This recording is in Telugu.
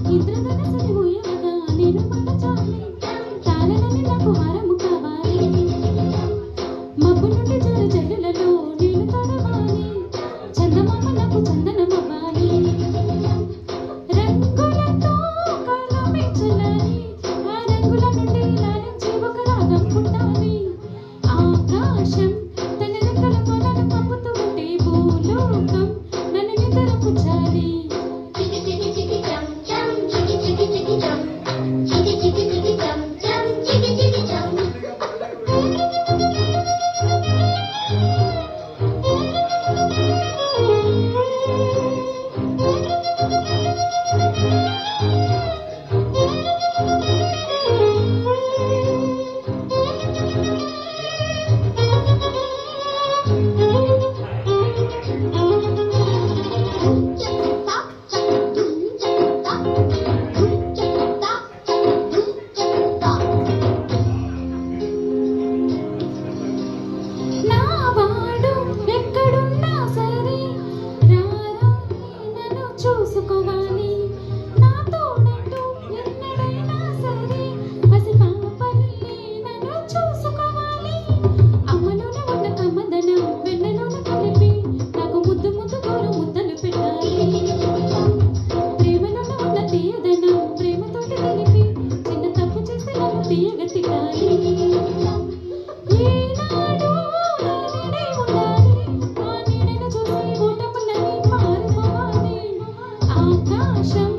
ఇంద్రధనస్సుని ఊయలగా నేను పడచాలి తాళలని నాకు హారము కావాలి మబ్బు నుండి జారు జల్లులలో నేను తడవాలి చందమామ నాకు చందనమవ్వాలి రంగులతో కలపించలని ఆ రంగుల నుండి లాలించి ఒక రాగం పుట్టాలి ఆకాశం తన రెక్కల కొలను కప్పుతూ ఉంటే భూలోకం నన్ను నిద్రపుచ్చాలి చూసుకోవాలి నా తోడంటూ ఎన్నడైనా సరే పసిపాపల్లి నన్ను చూసుకోవాలి అమ్మలోనే ఉన్న కమ్మదనం వెన్నెలోన కలిపి నాకు ముద్దు ముద్దు గోరు ముద్దలు పెట్టాలి ప్రేమలోన ఉన్న తీయదనం ప్రేమతోటి తెలిపి చిన్న తప్పు చేస్తే నన్ను తీయగా తిట్టాలి ఏనాడు నా నీడే ఉండాలి ఆ నీడను చూసి ఓటములని పారిపోవాలి ఆకాశం